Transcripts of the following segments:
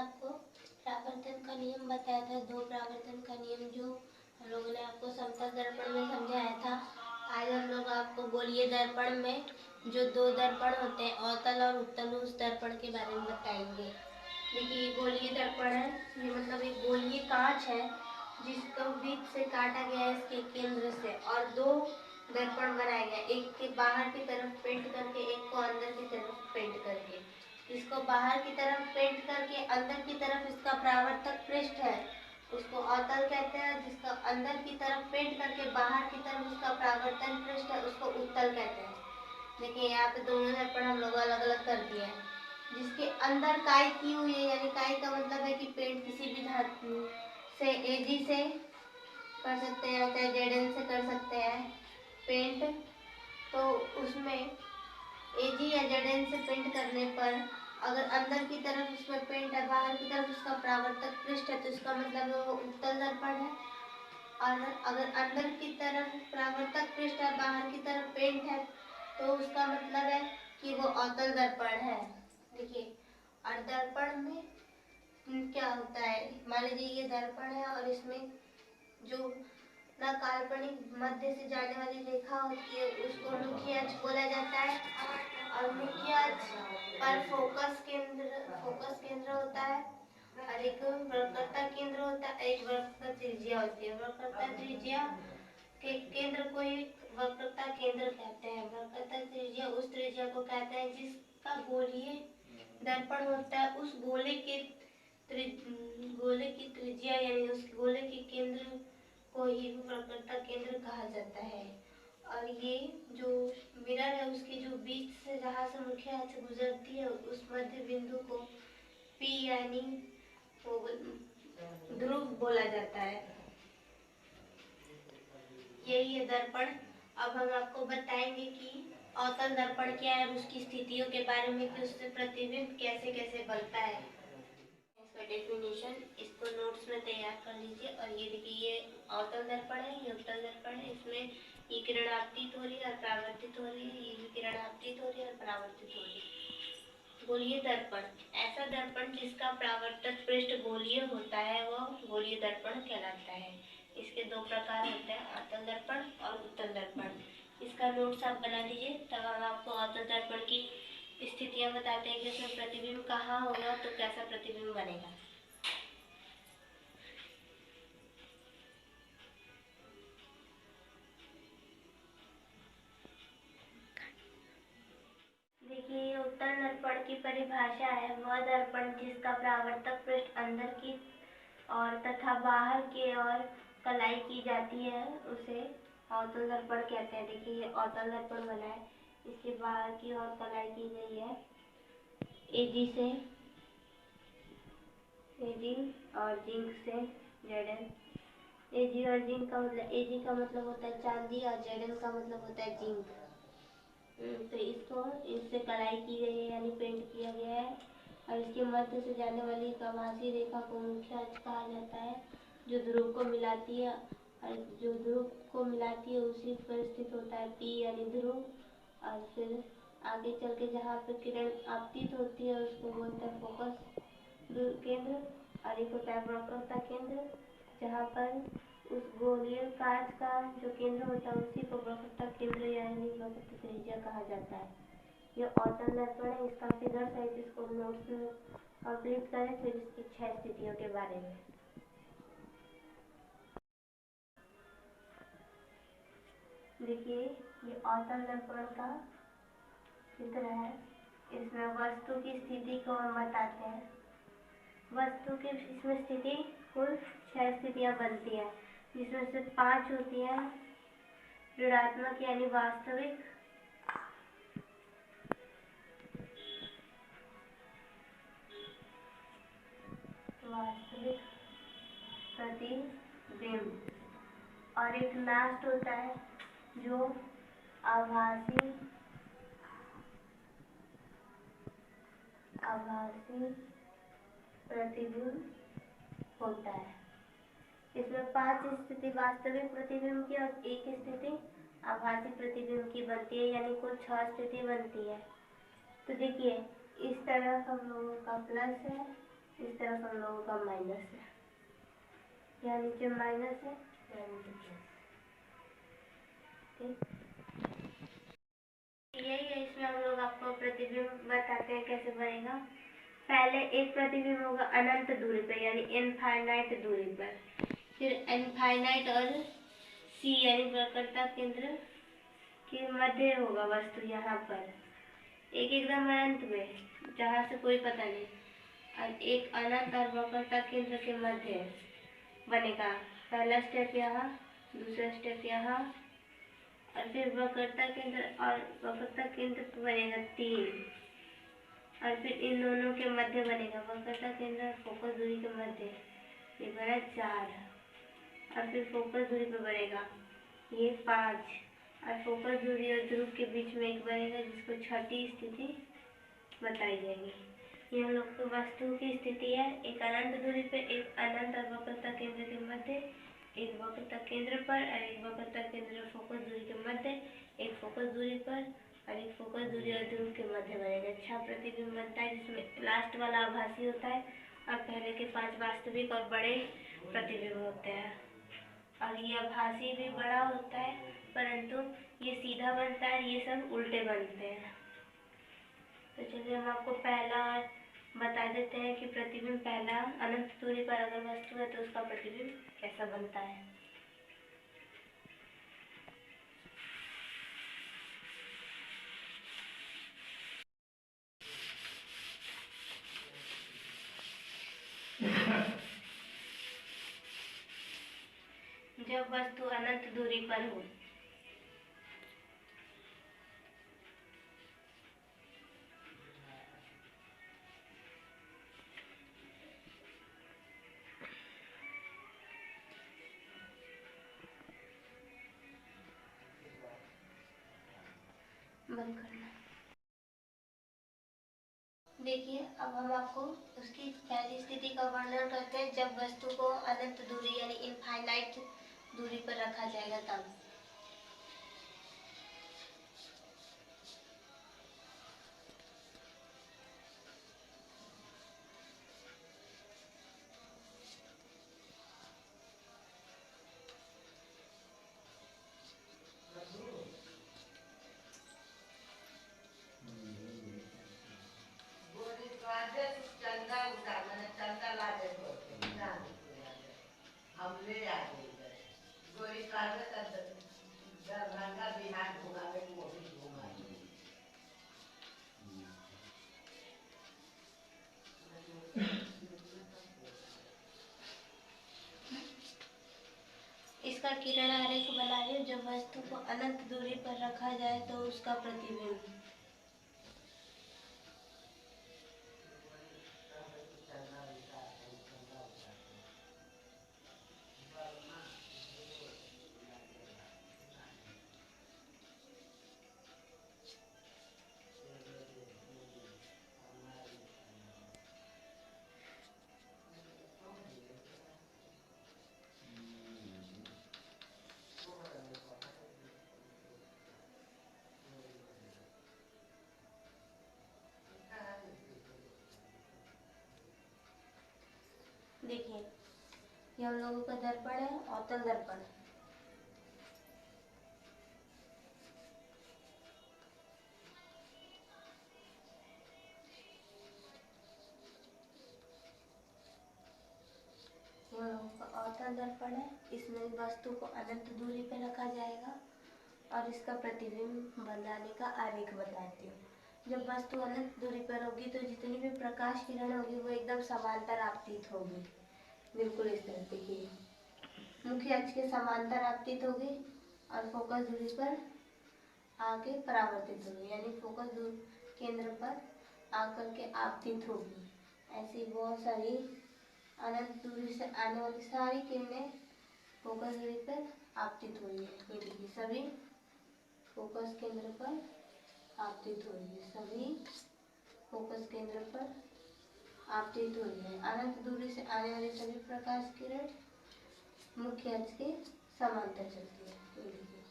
आपको परावर्तन का नियम बताया था, दो परावर्तन का नियम जो हम लोगों ने आपको समतल दर्पण में समझाया था। आज हम लोग आपको गोलीय दर्पण में जो दो दर्पण होते हैं, अवतल और उत्तल, उस दर्पण के बारे में बताएंगे। देखिए, ये गोलीय दर्पण है, ये मतलब एक गोलीय कांच है जिसको बीच से काटा गया है इसके केंद्र से, और दो दर्पण बनाए गए, एक के बाहर की तरफ पेंट करके, एक को अंदर की तरफ पेंट करके। इसको बाहर की तरफ पेंट करके अंदर की तरफ इसका परावर्तक पृष्ठ है, उसको अवतल कहते हैं। जिसका अंदर की तरफ पेंट करके बाहर की तरफ उसका परावर्तन पृष्ठ है, उसको उत्तल कहते हैं। देखिए, यहाँ पे दोनों दर्पण हम लोग अलग अलग कर दिए हैं। जिसके अंदर काई की हुई है, यानी काई का मतलब है कि पेंट किसी भी धातु से एजी से कर सकते हैं, चाहे जेडन से कर सकते हैं पेंट। तो उसमें एजी या जेडन से पेंट करने पर अगर अंदर की तरफ उसमें पेंट है, बाहर की तरफ उसका परावर्तक पृष्ठ है, तो इसका मतलब है वो उत्तल दर्पण है। और अगर अंदर की तरफ परावर्तक पृष्ठ है, बाहर की तरफ पेंट है, तो उसका मतलब है कि वो अवतल दर्पण है। देखिए, और दर्पण में क्या होता है, मान लीजिए ये दर्पण है और इसमें जो ना काल्पनिक मध्य से जाने वाली रेखा होती है उसको मुख्य अक्ष बोला जाता है, और मुख्य अक्ष पर फोकस केंद्र होता है, और एक वक्रता केंद्र होता है, एक वक्रता त्रिज्या होती है। वक्रता त्रिज्या के केंद्र को ही वक्रता केंद्र कहते हैं। वक्रता त्रिज्या उस त्रिज्या को कहते हैं जिसका गोलीय दर्पण होता है, उस गोले की त्रिज्या यानी उस गोले के केंद्र को ही वक्रता केंद्र कहा जाता है। और ये जो मिरर है उसके जो बीच से जहाँ से मुख्य अक्ष गुजरती है उस मध्य बिंदु को P यानी ध्रुव बोला जाता है। यही है दर्पण। अब हम आपको बताएंगे कि अवतल दर्पण क्या है, उसकी स्थितियों के बारे में, कि उससे प्रतिबिंब कैसे कैसे बनता है। इसका डेफिनेशन इसको नोट्स में तैयार कर लीजिए। और ये देखिए, ये अवतल दर्पण है, ये उत्तल दर्पण है। इसमें ये किरण आपतित हो रही है और परावर्तित हो रही है, ये भी किरण आपतित हो रही है और परावर्तित हो रही है। गोलीय दर्पण, ऐसा दर्पण जिसका परावर्तक पृष्ठ गोलीय होता है वह गोलीय दर्पण कहलाता है। इसके दो प्रकार होते हैं, अवतल दर्पण और उत्तल दर्पण। इसका नोट्स आप बना लीजिए, तब हम आपको अवतल दर्पण की स्थितियां बताते हैं कि उसमें प्रतिबिंब कहाँ होगा तो कैसा प्रतिबिंब बनेगा। देखिए, उत्तल दर्पण की परिभाषा है वह दर्पण जिसका परावर्तक पृष्ठ अंदर की और तथा बाहर की ओर कलाई की जाती है उसे अवतल दर्पण कहते हैं। देखिए, ये अवतल दर्पण बना है, इसके बाहर की ओर कलाई की गई है एजी से, एजी और जिंक से जेडन। एजी और जिंक का मतलब, एजी का मतलब होता है चांदी और जेडन का मतलब होता है जिंक। तो इसको इससे कढ़ाई की गई है यानी पेंट किया गया है, और इसके मध्य से जाने वाली एक आभासी रेखा को मुख्य अक्ष कहा जाता है, जो ध्रुव को मिलाती है, और जो ध्रुव को मिलाती है उसी पर स्थित होता है P यानी ध्रुव। और फिर आगे चल के जहाँ पे किरण आपतित होती है उसको बोलते हैं फोकस केंद्र, और एक होता है वक्रता केंद्र, जहाँ पर उस गोलीय कांच का जो केंद्र होता है उसी को वक्रता केंद्र यानी वक्रता त्रिज्या कहा जाता है। ये अवतल दर्पण है, इसका फिगर सहित इसको नोट्स में कंप्लीट करें। फिर इसकी 6 स्थितियों के बारे में देखिए, ये अवतल दर्पण का चित्र है। इसमें वस्तु की स्थिति को हम बताते हैं। वस्तु की इसमें स्थिति कुल 6 स्थितियां बनती है, जिसमें से 5 होती हैं ऋणात्मक यानी वास्तविक, प्रतिबिंब, और एक लास्ट होता है जो आभासी प्रतिबिंब होता है। इसमें 5 स्थिति वास्तविक प्रतिबिंब की और 1 स्थिति आभासी प्रतिबिंब की बनती है, यानी कुल 6 स्थिति बनती है। तो देखिए, इस तरफ हम लोगों का प्लस है, इस तरफ हम लोगों का माइनस है, यहाँ नीचे माइनस है, यहाँ नीचे प्लस। ठीक, यही है। इसमें हम लोग आपको प्रतिबिंब बताते हैं कैसे बनेगा। पहले एक प्रतिबिंब होगा अनंत दूरी पर यानी इनफाइनाइट दूरी पर, फिर इनफाइनाइट और सी यानी वक्रता केंद्र के मध्य होगा वस्तु, यहाँ पर एक एकदम अनंत में जहाँ से कोई पता नहीं, और एक अनंत और वक्रता केंद्र के मध्य बनेगा। पहला स्टेप यहाँ, दूसरा स्टेप यहाँ, और फिर वक्रता केंद्र और वक्रता केंद्र पर बनेगा 3, और फिर इन दोनों के मध्य बनेगा वक्रता केंद्र और फोकस दूरी के मध्य, ये बना 4, और फिर फोकस दूरी पर बनेगा ये 5, और फोकस दूरी और ध्रुव के बीच में एक बनेगा जिसको छठी स्थिति बताई जाएगी। ये हम लोग की वस्तु की स्थिति है, एक अनंत दूरी पे, एक अनंत और वक्रता केंद्र के मध्य, एक वक्रता केंद्र पर और एक वक्रता केंद्र और फोकस दूरी के मध्य, एक फोकस दूरी पर और एक फोकस दूरी और ध्रुव के मध्य बनेगा। अच्छा प्रतिबिंब बनता है जिसमें लास्ट वाला आभासी होता है और पहले के 5 वास्तविक और बड़े प्रतिबिंब होते हैं। और ये आभासी भी बड़ा होता है, परंतु ये सीधा बनता है, ये सब उल्टे बनते हैं। तो चलिए हम आपको पहला बता देते हैं कि प्रतिबिंब पहला अनंत दूरी पर अगर वस्तु है तो उसका प्रतिबिंब कैसा बनता है। जब वस्तु अनंत दूरी पर हो, बंद करना। देखिए अब हम आपको उसकी पहली स्थिति का वर्णन करते हैं जब वस्तु को अनंत दूरी यानी इनफाइनाइट दूरी पर रखा जाएगा तब। इसका किरण आरेख बना लियो। जब वस्तु को अनंत दूरी पर रखा जाए तो उसका प्रतिबिंब। देखिए ये हम लोगों का दर्पण है, अवतल दर्पण। ये हम लोगों का अवतल दर्पण है, इसमें वस्तु को अनंत दूरी पर रखा जाएगा और इसका प्रतिबिंब बनाने का आरेख बताती हूँ। जब वस्तु अनंत दूरी पर होगी तो जितनी भी प्रकाश किरण होगी वो एकदम समांतर आपतित होगी, बिल्कुल इस तरह देखिए मुख्य अक्ष के समांतर आपतित होगी और फोकस दूरी पर आके परावर्तित होगी, यानी फोकस दूरी केंद्र पर आकर के आपतित होगी। ऐसी बहुत सारी अनंत दूरी से आने वाली सारी किरणें फोकस दूरी पर आपतित हुई है। ये देखिए सभी फोकस केंद्र पर आपतित हुई है, सभी फोकस केंद्र पर आपतित हुई है। अनंत दूरी से आने वाली सभी प्रकाश किरण मुख्य अक्ष के समांतर चलती है। ये देखिए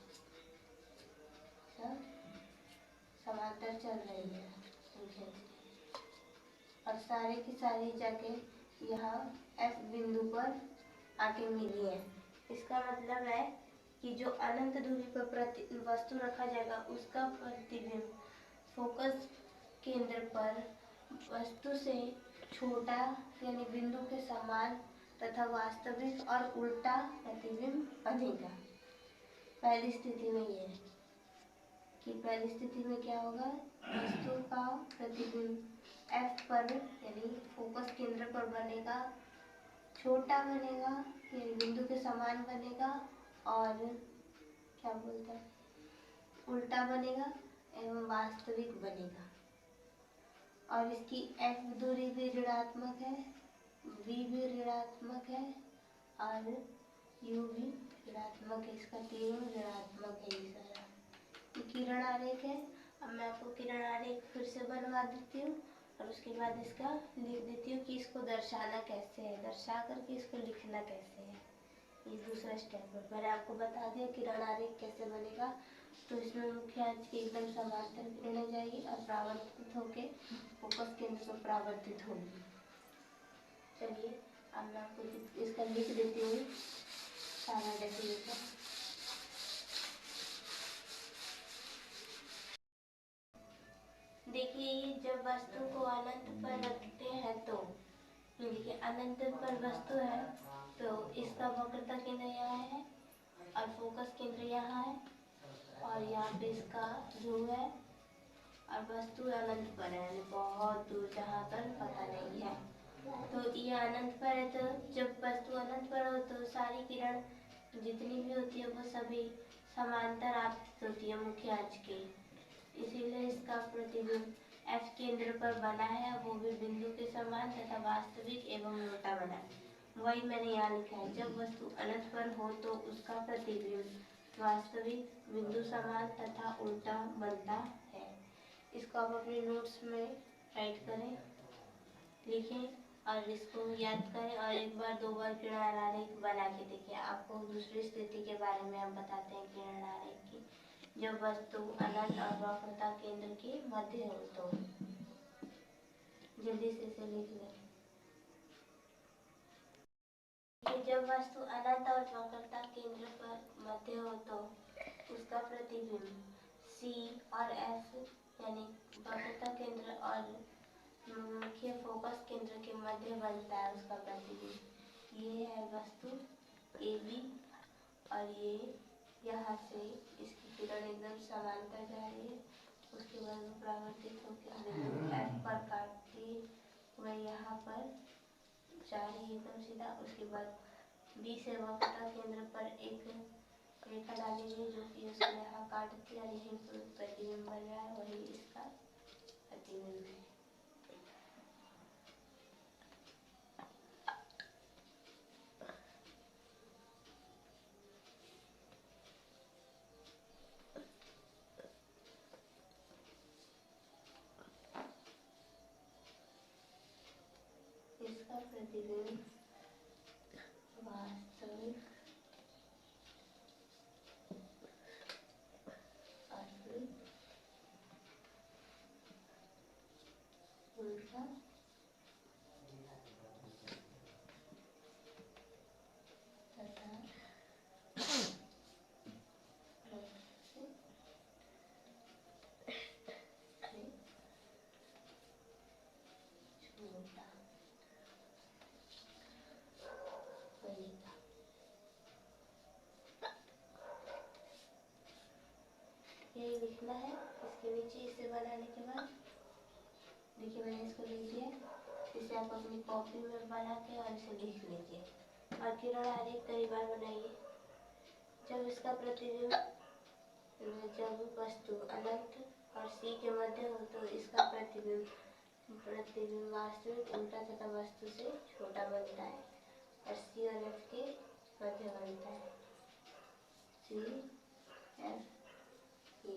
सब समांतर चल रही है मुख्य अक्ष के, और सारे की सारी जगह यहाँ F बिंदु पर आके मिली है। इसका मतलब है कि जो अनंत दूरी पर वस्तु रखा जाएगा उसका प्रतिबिंब फोकस केंद्र पर वस्तु से छोटा यानी बिंदु के समान तथा वास्तविक और उल्टा प्रतिबिंब बनेगा। पहली स्थिति में ये है कि पहली स्थिति में क्या होगा, वस्तु का प्रतिबिंब F पर यानी फोकस केंद्र पर बनेगा, छोटा बनेगा यानी बिंदु के समान बनेगा और क्या बोलते हैं उल्टा बनेगा एवं वास्तविक बनेगा। और इसकी F दूरी भी ऋणात्मक है, V भी ऋणात्मक है और U भी ऋणात्मक है। इसका तीनों ऋणात्मक है। ये सारा किरण आरेख है। अब मैं आपको किरण आरेख फिर से बनवा देती हूँ और उसके बाद इसका लिख देती हूँ कि इसको दर्शाना कैसे है, दर्शा करके इसको लिखना कैसे है। ये दूसरा स्टेप है। मैंने आपको बता दिया किरण आरेख कैसे बनेगा। तो इसमें मुख्य अक्ष की एकदम समांतर किरणें जाएगी और परावर्तित होके फोकस केंद्र पर परावर्तित होगी। चलिए अब मैं आपको इसका लिख देती हूँ सारा डेफिनेशन। देखिए जब वस्तु को अनंत पर रखते हैं तो देखिए अनंत पर वस्तु है तो इसका वक्रता केंद्र यहाँ है और फोकस केंद्र यहाँ है और यहाँ पे इसका ध्रुव है और वस्तु अनंत पर है, बहुत दूर जहाँ पर पता नहीं है। तो ये अनंत पर है तो जब वस्तु अनंत पर हो तो सारी किरण जितनी भी होती है वो सभी समांतर आपतित होती है मुख्य अक्ष के। इसीलिए इसका प्रतिबिंब F केंद्र पर बना है, वो भी बिंदु के समान तथा वास्तविक एवं उल्टा बना है। वही मैंने यहाँ लिखा है, जब वस्तु अनंत पर हो तो उसका प्रतिबिंब वास्तविक बिंदु समान तथा उल्टा बनता है। इसको आप अपने नोट्स में राइट करें, लिखें और इसको याद करें और एक बार दो बार किरण आरेख बना के देखिए। आपको दूसरी स्थिति के बारे में हम बताते हैं किरण आरेख की। जब वस्तु अनंत और वक्रता केंद्र के मध्य हो तो जल्दी से इसे लिख लें। जब वस्तु अनंत और वक्रता केंद्र पर मध्य हो तो उसका प्रतिबिंब C और F यानी वक्रता केंद्र और मुख्य फोकस केंद्र के मध्य बनता है उसका प्रतिबिंब। ये है वस्तु AB और ये यहाँ से इसकी किरण एकदम समांतर जा रही है, उसके बाद वो परावर्तित होकर बिंदु F पर काटती हुए यहाँ पर जा रही है एकदम सीधा। उसके बाद B से वक्रता केंद्र पर एक रेखा डाली गई जो कि उसको यहाँ काटती है और यही प्रतिबिंब बन रहा है, वही इसका प्रतिबिंब है। इसका प्रतिबिंब वास्तविक उल्टा तथा यही लिखना है। इसके नीचे इसे बनाने के बाद देखिए मैंने इसको लिख दिया। इसे आप अपनी कॉपी में बना के और इसे लिख लीजिए और किरण आरेख कई बार बनाइए। जब इसका प्रतिबिंब जब वस्तु अनंत और C के मध्य हो तो इसका प्रतिबिंब वास्तविक उल्टा तथा वस्तु से छोटा बनता है और C और F के मध्य बनता है। C F के